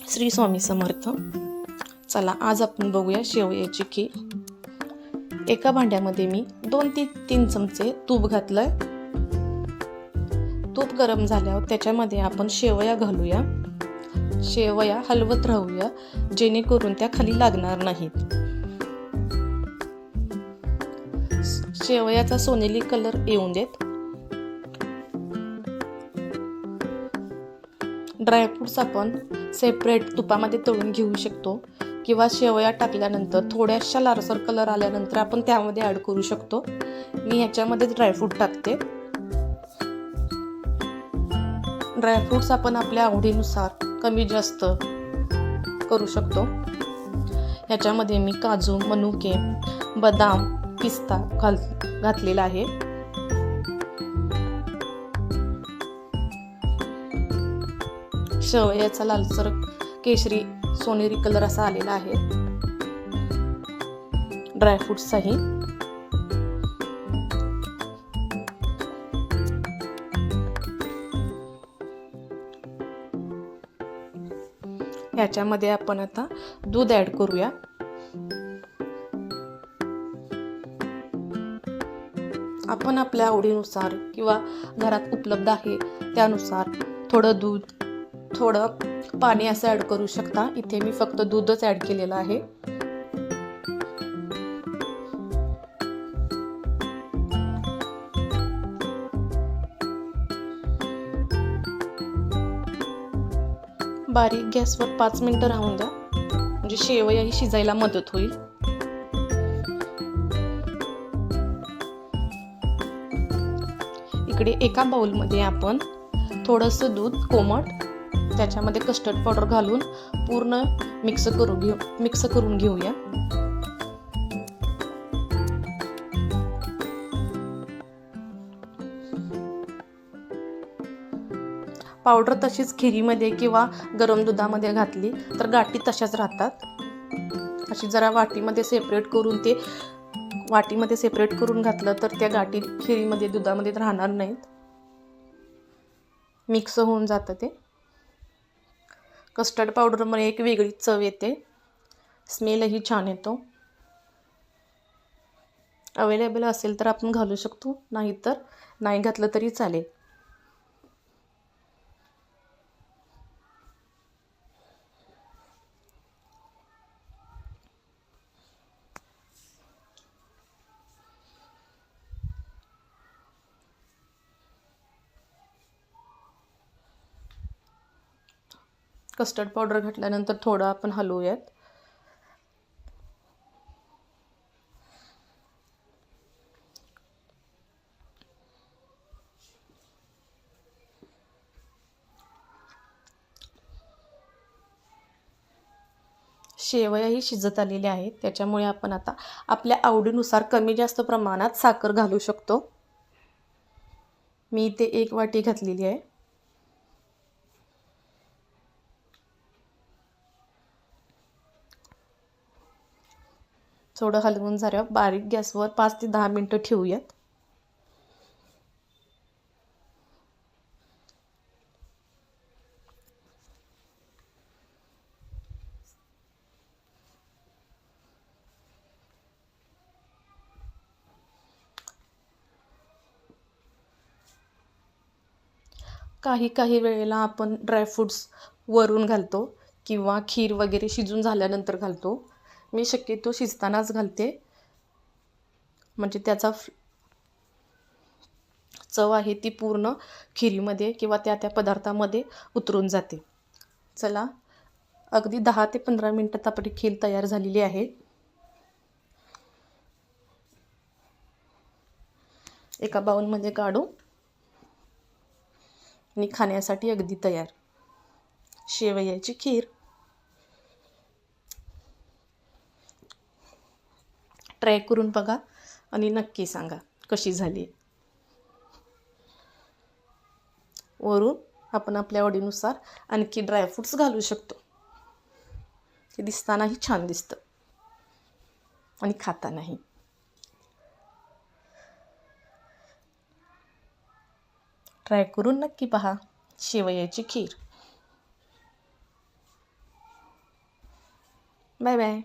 श्री स्वामी समर्थ. चला आज आपण बघूया शेवयाची खीर. एका भांड्यामध्ये मी 2 ते 3 चमचे तूप घातलंय. तूप गरम झाल्यावर त्याच्यामध्ये आपण शेवया घालूया. शेवया हलवत राहूया जेणेकरून त्या खाली लागणार नाहीत. शेवयाचा सोनेरी कलर येऊन देत. ड्रायफ्रूट्स आपण सेपरेट तुपामध्ये तळून घेऊ शकतो किंवा शेवया टाकल्यानंतर थोड्याशा लालसर कलर आल्यानंतर आपण त्यामध्ये ॲड करू शकतो. मी ह्याच्यामध्येच ड्रायफ्रूट टाकते. ड्रायफ्रूट्स आपण आपल्या आवडीनुसार कमी जास्त करू शकतो. ह्याच्यामध्ये मी काजू, मनुके, बदाम, पिस्ता घातलेला आहे. शेवयाचा लालसर केशरी सोनेरी कलर असा आलेला आहे. ड्रायफ्रूट्सचाही ह्याच्यामध्ये आपण आता दूध ॲड करूया. आपण आपल्या आवडीनुसार किंवा घरात उपलब्ध आहे त्यानुसार थोडं दूध, थोडं पाणी असं ॲड करू शकता. इथे मी फक्त दूधच ॲड केलेलं आहे. बारीक गॅसवर 5 मिनिटं राहून द्या, म्हणजे शेवया ही शिजायला मदत होईल. इकडे एका बाउलमध्ये आपण थोडंसं दूध कोमट, त्याच्यामध्ये कस्टर्ड पावडर घालून पूर्ण मिक्स करून घेऊया. पावडर तशीच खिरीमध्ये किंवा गरम दुधामध्ये घातली तर गाठी तशाच राहतात. अशी जरा वाटीमध्ये सेपरेट करून घातलं तर त्या गाठी खिरीमध्ये दुधामध्ये राहणार नाहीत. मिक्स होऊन जातं ते. कस्टर्ड पावडरमुळे एक वेगळी चव येते, स्मेलही छान येतो. अवेलेबल असेल तर आपण घालू शकतो, नाहीतर नाही घातलं तरी चालेल. कस्टर्ड पावडर घातल्यानंतर थोडं आपण हलवूयात. शेवयाही शिजत आलेले आहेत, त्याच्यामुळे आपण आता आपल्या आवडीनुसार कमी जास्त प्रमाणात साखर घालू शकतो. मी इथे 1 वाटी घातलेली आहे. थोडं हलवून झाल्यावर बारीक गॅसवर 5 ते 10 मिनिटं ठेवूयात. काही वेळेला आपण ड्रायफ्रूट्स वरून घालतो किंवा खीर वगैरे शिजून झाल्यानंतर घालतो. मी शक्यतो शिजतानाच घालते, म्हणजे त्याचा चव आहे ती पूर्ण खिरीमध्ये किंवा त्या पदार्थामध्ये उतरून जाते. चला, अगदी 10 ते 15 मिनिटात आपली खीर तयार झालेली आहे. एका बाउलमध्ये काढू आणि खाण्यासाठी अगदी तयार शेवयाची खीर. ट्राय करून बघा आणि नक्की सांगा कशी झाली. वरून आपण आपल्या आवडीनुसार आणखी ड्रायफ्रूट्स घालू शकतो. ते दिसतानाही छान दिसतं आणि खातानाही. ट्राय करून नक्की पहा शेवयाची खीर. Bye bye.